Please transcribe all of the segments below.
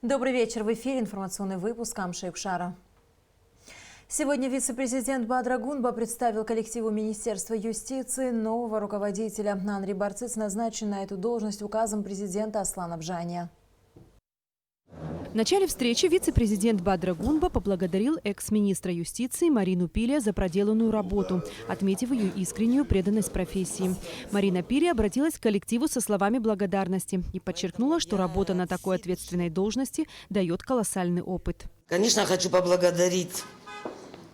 Добрый вечер. В эфире информационный выпуск Амшейк Шара. Сегодня вице-президент Бадра Гунба представил коллективу Министерства юстиции нового руководителя. Анри Барцыц назначен на эту должность указом президента Аслана Бжания. В начале встречи вице-президент Бадра Гунба поблагодарил экс-министра юстиции Марину Пилия за проделанную работу, отметив ее искреннюю преданность профессии. Марина Пилия обратилась к коллективу со словами благодарности и подчеркнула, что работа на такой ответственной должности дает колоссальный опыт. Конечно, хочу поблагодарить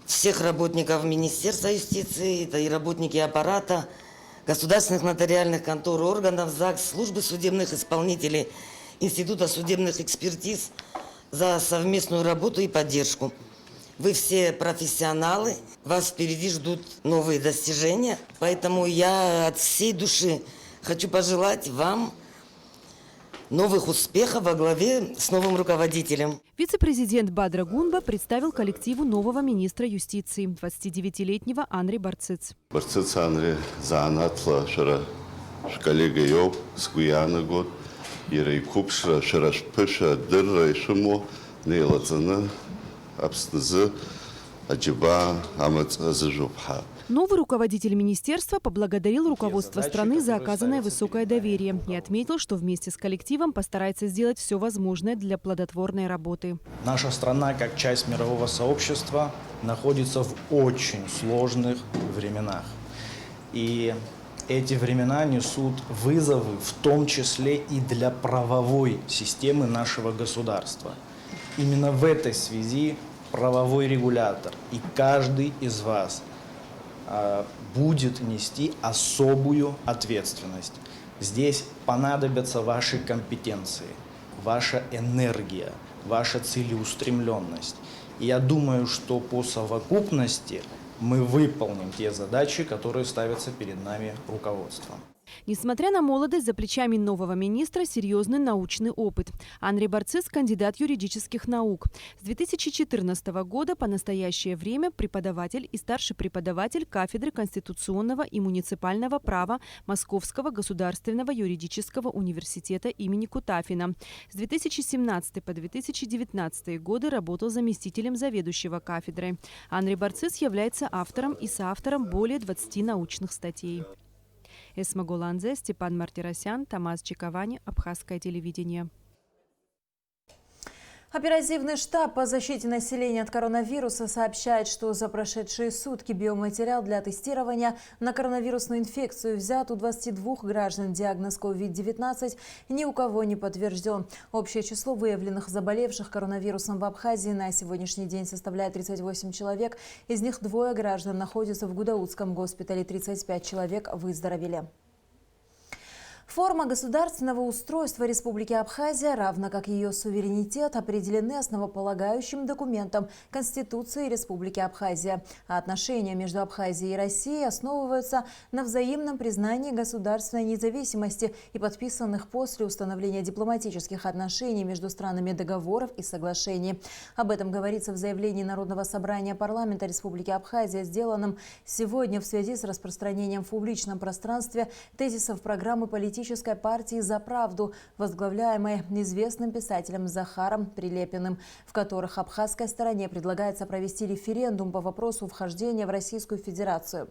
всех работников Министерства юстиции, это и работники аппарата, государственных нотариальных контор, органов ЗАГС, службы судебных исполнителей, Института судебных экспертиз за совместную работу и поддержку. Вы все профессионалы, вас впереди ждут новые достижения, поэтому я от всей души хочу пожелать вам новых успехов во главе с новым руководителем. Вице-президент Бадра Гунба представил коллективу нового министра юстиции, 29-летнего Анри Барцыц. Барцыц Анри заанатла шара коллега Йоб скуяна год. Ирей купша шараш пыша дырра ишимо нейлацана абстазы аджиба амацазыжубха. Новый руководитель министерства поблагодарил руководство страны за оказанное высокое доверие и отметил, что вместе с коллективом постарается сделать все возможное для плодотворной работы. Наша страна, как часть мирового сообщества, находится в очень сложных временах. И эти времена несут вызовы, в том числе и для правовой системы нашего государства. Именно в этой связи правовой регулятор и каждый из вас будет нести особую ответственность. Здесь понадобятся ваши компетенции, ваша энергия, ваша целеустремленность. И я думаю, что по совокупности мы выполним те задачи, которые ставятся перед нами руководством. Несмотря на молодость, за плечами нового министра серьезный научный опыт. Анри Барцыц – кандидат юридических наук. С 2014 года по настоящее время преподаватель и старший преподаватель кафедры конституционного и муниципального права Московского государственного юридического университета имени Кутафина. С 2017 по 2019 годы работал заместителем заведующего кафедрой. Анри Барцыц является автором и соавтором более 20 научных статей. Эсма Голанзе, Степан Мартиросян, Тамас Чиковани, Абхазское телевидение. Оперативный штаб по защите населения от коронавируса сообщает, что за прошедшие сутки биоматериал для тестирования на коронавирусную инфекцию взят у 22 граждан. Диагноз COVID-19 ни у кого не подтвержден. Общее число выявленных заболевших коронавирусом в Абхазии на сегодняшний день составляет 38 человек. Из них 2 граждан находятся в Гудаутском госпитале, 35 человек выздоровели. Форма государственного устройства Республики Абхазия, равно как ее суверенитет, определены основополагающим документом Конституции Республики Абхазия. А отношения между Абхазией и Россией основываются на взаимном признании государственной независимости и подписанных после установления дипломатических отношений между странами договоров и соглашений. Об этом говорится в заявлении Народного собрания парламента Республики Абхазия, сделанном сегодня в связи с распространением в публичном пространстве тезисов программы политической партии «За правду», возглавляемой известным писателем Захаром Прилепиным, в которых абхазской стороне предлагается провести референдум по вопросу вхождения в Российскую Федерацию.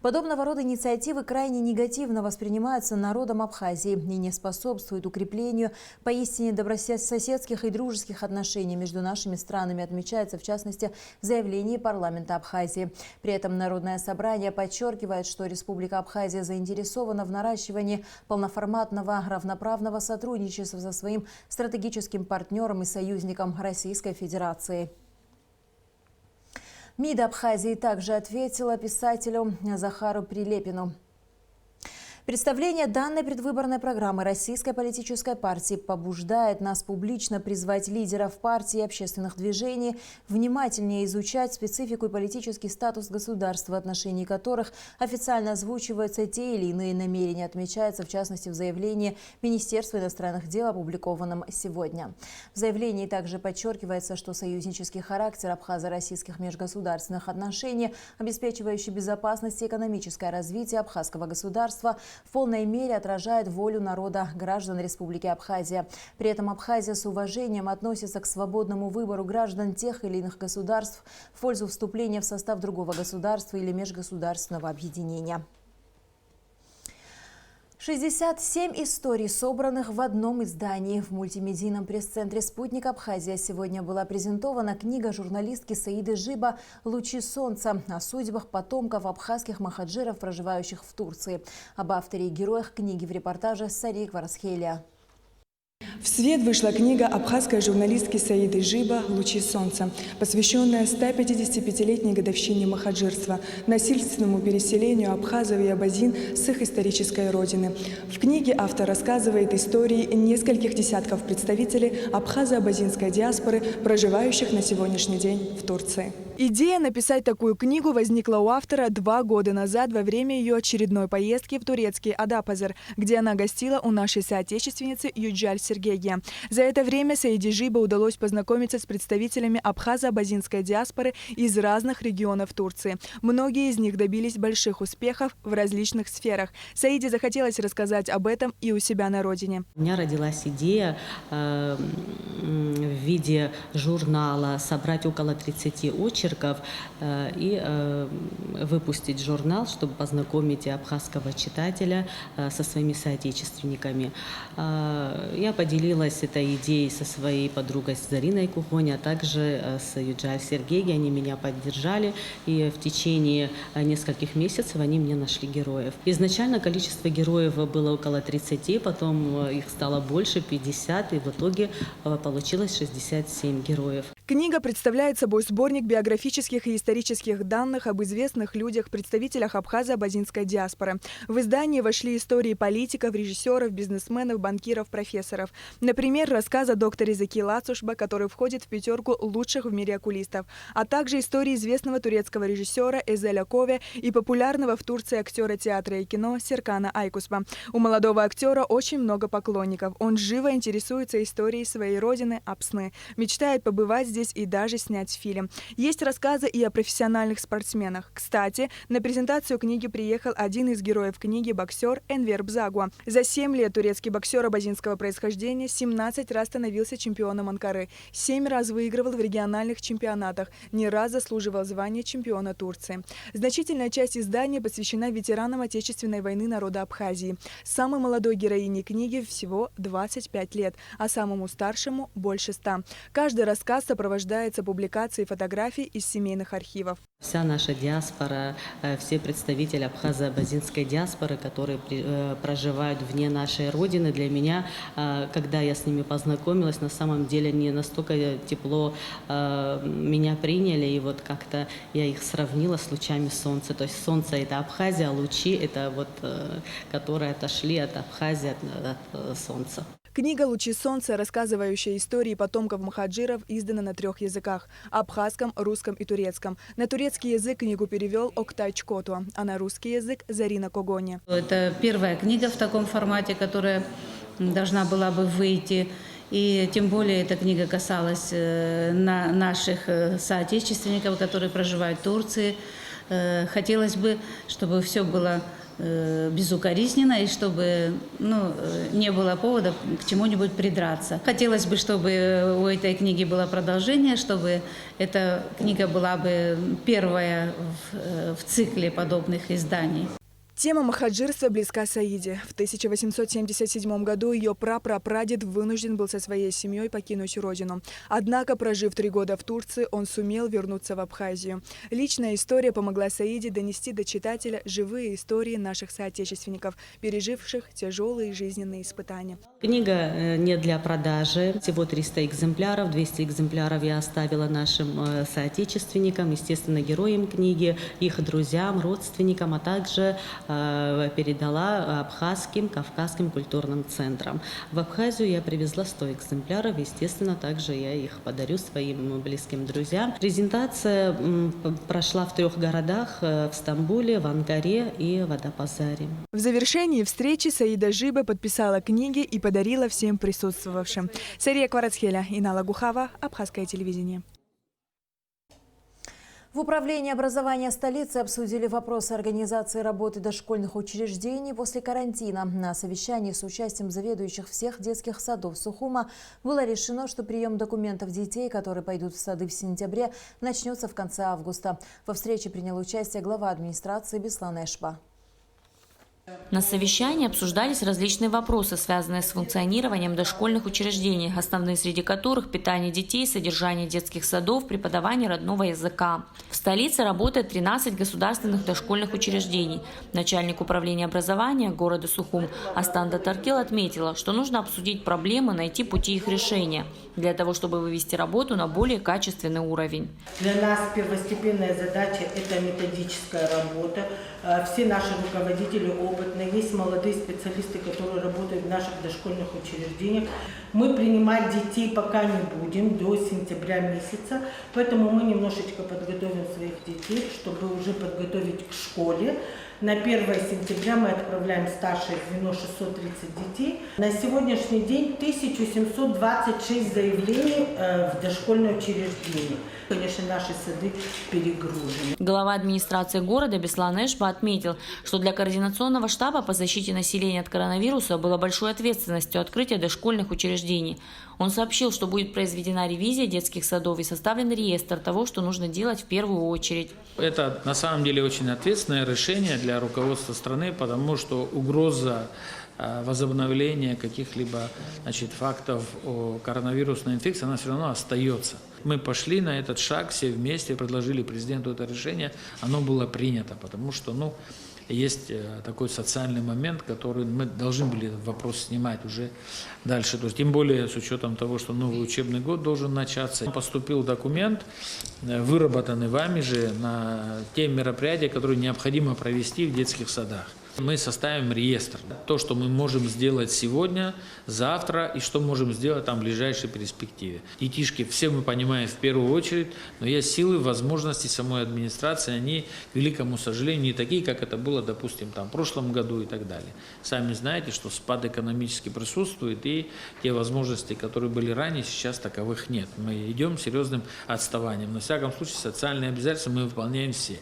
Подобного рода инициативы крайне негативно воспринимаются народом Абхазии и не способствуют укреплению поистине добрососедских и дружеских отношений между нашими странами, отмечается в частности в заявлении парламента Абхазии. При этом Народное собрание подчеркивает, что Республика Абхазия заинтересована в наращивании полноформатного равноправного сотрудничества со своим стратегическим партнером и союзником Российской Федерации. МИД Абхазии также ответила писателю Захару Прилепину. Представление данной предвыборной программы российской политической партии побуждает нас публично призвать лидеров партий и общественных движений внимательнее изучать специфику и политический статус государств, в отношении которых официально озвучиваются те или иные намерения, отмечается в частности в заявлении Министерства иностранных дел, опубликованном сегодня. В заявлении также подчеркивается, что союзнический характер абхазо-российских межгосударственных отношений, обеспечивающий безопасность и экономическое развитие абхазского государства, в полной мере отражает волю народа граждан Республики Абхазия. При этом Абхазия с уважением относится к свободному выбору граждан тех или иных государств в пользу вступления в состав другого государства или межгосударственного объединения. 67 историй, собранных в одном издании. В мультимедийном пресс-центре «Спутник Абхазия» сегодня была презентована книга журналистки Саиды Жиба «Лучи солнца» о судьбах потомков абхазских махаджиров, проживающих в Турции. Об авторе и героях книги в репортаже Сари Кварасхелия. В свет вышла книга абхазской журналистки Саиды Жиба «Лучи солнца», посвященная 155-летней годовщине махаджирства, насильственному переселению абхазов и абазин с их исторической родины. В книге автор рассказывает истории нескольких десятков представителей абхазо-абазинской диаспоры, проживающих на сегодняшний день в Турции. Идея написать такую книгу возникла у автора 2 года назад во время ее очередной поездки в турецкий Адапазар, где она гостила у нашей соотечественницы Юджаль Сергея. За это время Саиде Жиба удалось познакомиться с представителями абхазо-абазинской диаспоры из разных регионов Турции. Многие из них добились больших успехов в различных сферах. Саиде захотелось рассказать об этом и у себя на родине. У меня родилась идея в виде журнала собрать около 30 очерков и выпустить журнал, чтобы познакомить абхазского читателя со своими соотечественниками. Я поделилась этой идеей со своей подругой Зариной Кухонь, а также с Юджаль Сергеей. Они меня поддержали, и в течение нескольких месяцев они мне нашли героев. Изначально количество героев было около 30, потом их стало больше, 50, и в итоге получилось 67 героев. Книга представляет собой сборник биографических и исторических данных об известных людях, представителях абхазо-абазинской диаспоры. В издании вошли истории политиков, режиссеров, бизнесменов, банкиров, профессоров. Например, рассказ о докторе Заки Лацушба, который входит в 5 лучших в мире окулистов, а также истории известного турецкого режиссера Эзеля Кове и популярного в Турции актера театра и кино Серкана Айкуспа. У молодого актера очень много поклонников. Он живо интересуется историей своей родины, Апсны, мечтает побывать здесь и даже снять фильм. Есть рассказы и о профессиональных спортсменах. Кстати, на презентацию книги приехал один из героев книги, боксер Энвер Бзагуа. За 7 лет турецкий боксер абазинского происхождения 17 раз становился чемпионом Анкары, 7 раз выигрывал в региональных чемпионатах, не раз заслуживал звания чемпиона Турции. Значительная часть издания посвящена ветеранам Отечественной войны народа Абхазии. Самой молодой героине книги всего 25 лет, а самому старшему больше 100. Каждый рассказ сопровождается публикацией фотографий из семейных архивов. Вся наша диаспора, все представители абхазо-абазинской диаспоры, которые проживают вне нашей родины, для меня, когда я с ними познакомилась, на самом деле они настолько тепло меня приняли, и вот как-то я их сравнила с лучами солнца. То есть солнце — это Абхазия, а лучи — это вот, которые отошли от Абхазии, от солнца. Книга «Лучи солнца», рассказывающая истории потомков махаджиров, издана на 3 языках – абхазском, русском и турецком. На турецкий язык книгу перевел Октай Чкотуа, а на русский язык – Зарина Когони. Это первая книга в таком формате, которая должна была бы выйти. И тем более эта книга касалась наших соотечественников, которые проживают в Турции. Хотелось бы, чтобы все было безукоризненно и чтобы не было повода к чему-нибудь придраться. Хотелось бы, чтобы у этой книги было продолжение, чтобы эта книга была бы первая в цикле подобных изданий. Тема махаджирства близка Саиде. В 1877 году ее прапрапрадед вынужден был со своей семьей покинуть родину. Однако, прожив 3 года в Турции, он сумел вернуться в Абхазию. Личная история помогла Саиде донести до читателя живые истории наших соотечественников, переживших тяжелые жизненные испытания. Книга не для продажи. Всего 300 экземпляров, 200 экземпляров я оставила нашим соотечественникам, естественно, героям книги, их друзьям, родственникам, а также передала абхазским, кавказским культурным центрам. В Абхазию я привезла 100 экземпляров, естественно, также я их подарю своим близким друзьям. Презентация прошла в 3 городах: в Стамбуле, в Анкаре и в Адапазаре. В завершении встречи Саида Жиба подписала книги и подарила всем присутствовавшим. Сария Кварацхеля, Инала Гухава, Абхазское телевидение. В управлении образования столицы обсудили вопросы организации работы дошкольных учреждений после карантина. На совещании с участием заведующих всех детских садов Сухума было решено, что прием документов детей, которые пойдут в сады в сентябре, начнется в конце августа. Во встрече принял участие глава администрации Беслан Эшба. На совещании обсуждались различные вопросы, связанные с функционированием дошкольных учреждений, основные среди которых питание детей, содержание детских садов, преподавание родного языка. В столице работает 13 государственных дошкольных учреждений. Начальник управления образования города Сухум Астанда Таркел отметила, что нужно обсудить проблемы, найти пути их решения, для того, чтобы вывести работу на более качественный уровень. Для нас первостепенная задача – это методическая работа. Все наши руководители опытные, есть молодые специалисты, которые работают в наших дошкольных учреждениях. Мы принимать детей пока не будем до сентября месяца, поэтому мы немножечко подготовим своих детей, чтобы уже подготовить к школе. На 1 сентября мы отправляем старшее звено 630 детей. На сегодняшний день 1726 заявлений в дошкольное учреждение. Конечно, наши сады перегружены. Глава администрации города Беслан Эшба отметил, что для координационного штаба по защите населения от коронавируса было большой ответственностью открытие дошкольных учреждений. Он сообщил, что будет произведена ревизия детских садов и составлен реестр того, что нужно делать в первую очередь. Это на самом деле очень ответственное решение для руководства страны, потому что угроза возобновления каких-либо фактов о коронавирусной инфекции, она все равно остается. Мы пошли на этот шаг все вместе, предложили президенту это решение, оно было принято, потому что есть такой социальный момент, который мы должны были этот вопрос снимать уже дальше. То есть, тем более с учетом того, что новый учебный год должен начаться. Поступил документ, выработанный вами же на те мероприятия, которые необходимо провести в детских садах. Мы составим реестр. То, что мы можем сделать сегодня, завтра и что можем сделать в ближайшей перспективе. Детишки, все мы понимаем в первую очередь, но есть силы, возможности самой администрации, они, к великому сожалению, не такие, как это было, допустим, в прошлом году и так далее. Сами знаете, что спад экономически присутствует, и те возможности, которые были ранее, сейчас таковых нет. Мы идем серьезным отставанием. Но, во всяком случае, социальные обязательства мы выполняем все.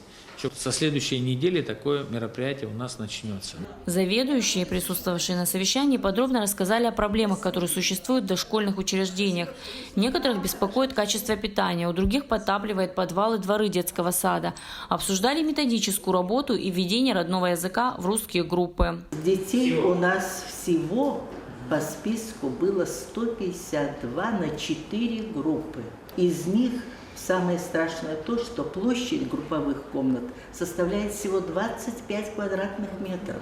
Со следующей недели такое мероприятие у нас начнется. Заведующие, присутствовавшие на совещании, подробно рассказали о проблемах, которые существуют в дошкольных учреждениях. Некоторых беспокоит качество питания, у других подтапливает подвалы, дворы детского сада. Обсуждали методическую работу и введение родного языка в русские группы. Детей у нас всего по списку было 152 на 4 группы. Из них самое страшное то, что площадь групповых комнат составляет всего 25 квадратных метров.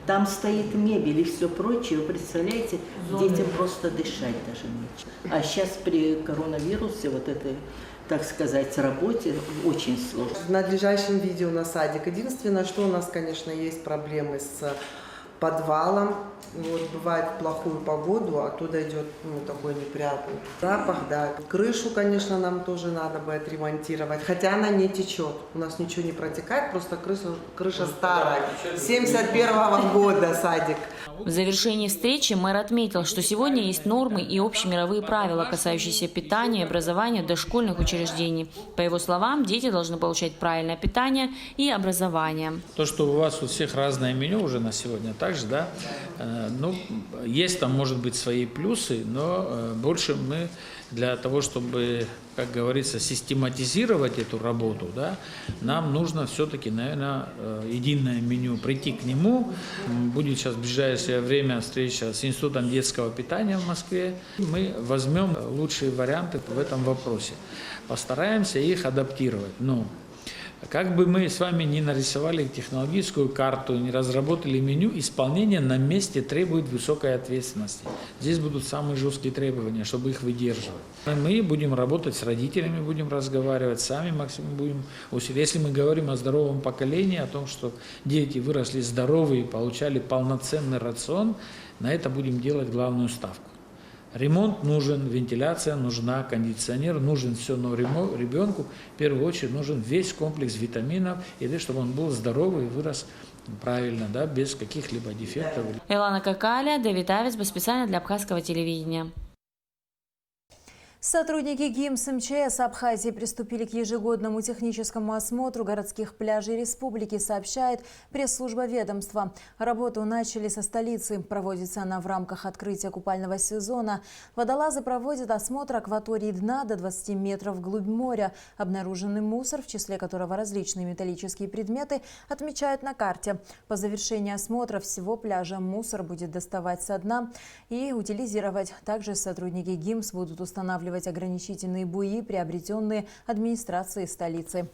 Там стоит мебель и все прочее. Вы представляете, детям просто дышать даже нечем. А сейчас при коронавирусе этой, так сказать, работе очень сложно. В надлежащем виде у нас садик. Единственное, что у нас, конечно, есть проблемы с подвалом. Бывает в плохую погоду, оттуда идет такой неприятный запах, да. Крышу, конечно, нам тоже надо бы отремонтировать, хотя она не течет. У нас ничего не протекает, просто крыша старая, 71-го года садик. В завершении встречи мэр отметил, что сегодня есть нормы и общемировые правила, касающиеся питания и образования дошкольных учреждений. По его словам, дети должны получать правильное питание и образование. То, что у вас у всех разное меню уже на сегодня, также, да, есть там, может быть, свои плюсы, но больше мы для того, чтобы, как говорится, систематизировать эту работу, да, нам нужно все-таки, наверное, единое меню, прийти к нему. Будет сейчас в ближайшее время встреча с Институтом детского питания в Москве. Мы возьмем лучшие варианты в этом вопросе, постараемся их адаптировать. Но как бы мы с вами не нарисовали технологическую карту, не разработали меню, исполнение на месте требует высокой ответственности. Здесь будут самые жесткие требования, чтобы их выдерживать. Мы будем работать с родителями, будем разговаривать, сами максимум будем усилить. Если мы говорим о здоровом поколении, о том, что дети выросли здоровые, получали полноценный рацион, на это будем делать главную ставку. Ремонт нужен, вентиляция нужна, кондиционер нужен, все, но ребенку в первую очередь нужен весь комплекс витаминов, и чтобы он был здоровый и вырос правильно, да, без каких-либо дефектов. Элана Какаля, Давид Авец, специально для абхазского телевидения. Сотрудники ГИМС МЧС Абхазии приступили к ежегодному техническому осмотру городских пляжей республики, сообщает пресс-служба ведомства. Работу начали со столицы. Проводится она в рамках открытия купального сезона. Водолазы проводят осмотр акватории дна до 20 метров вглубь моря. Обнаруженный мусор, в числе которого различные металлические предметы, отмечают на карте. По завершении осмотра всего пляжа мусор будет доставать со дна и утилизировать. Также сотрудники ГИМС будут устанавливать ограничительные буи, приобретенные администрацией столицы.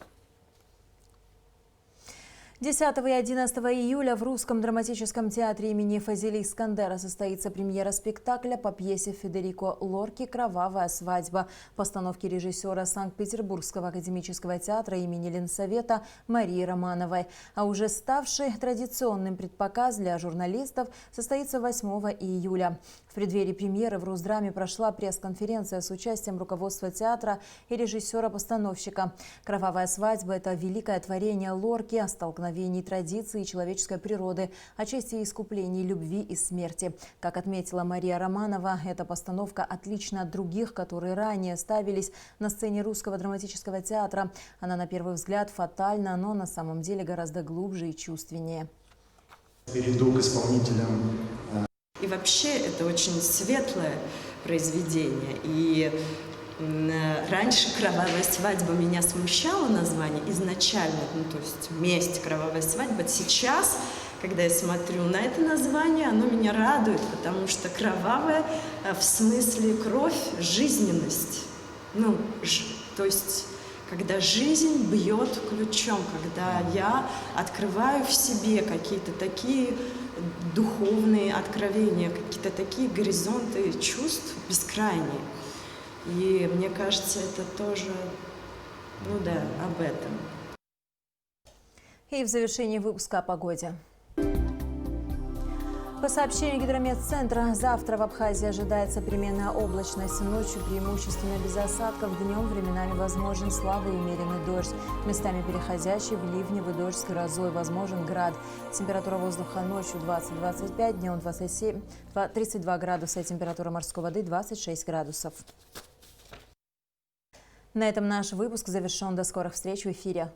10 и 11 июля в Русском драматическом театре имени Фазили Искандера состоится премьера спектакля по пьесе Федерико Лорки «Кровавая свадьба» в постановке режиссера Санкт-Петербургского академического театра имени Ленсовета Марии Романовой. А уже ставший традиционным предпоказ для журналистов состоится 8 июля. В преддверии премьеры в Русдраме прошла пресс-конференция с участием руководства театра и режиссера-постановщика. «Кровавая свадьба» – это великое творение Лорки о столкновении традиций и человеческой природы, о чести и искуплении, любви и смерти. Как отметила Мария Романова, эта постановка отлична от других, которые ранее ставились на сцене Русского драматического театра. Она на первый взгляд фатальна, но на самом деле гораздо глубже и чувственнее. Перейду к исполнителям. И вообще это очень светлое произведение. И раньше «Кровавая свадьба» меня смущало название изначально, то есть «Месть, кровавая свадьба». Сейчас, когда я смотрю на это название, оно меня радует, потому что кровавая в смысле кровь, жизненность. То есть когда жизнь бьет ключом, когда я открываю в себе какие-то такие духовные откровения, какие-то такие горизонты чувств бескрайние. И мне кажется, это тоже, об этом. И в завершении выпуска о погоде. По сообщению Гидрометцентра, завтра в Абхазии ожидается переменная облачность. Ночью преимущественно без осадков, днем временами возможен слабый умеренный дождь. Местами переходящий в ливневый дождь с грозой, возможен град. Температура воздуха ночью 20-25, днем 32 градуса, температура морской воды 26 градусов. На этом наш выпуск завершен. До скорых встреч в эфире.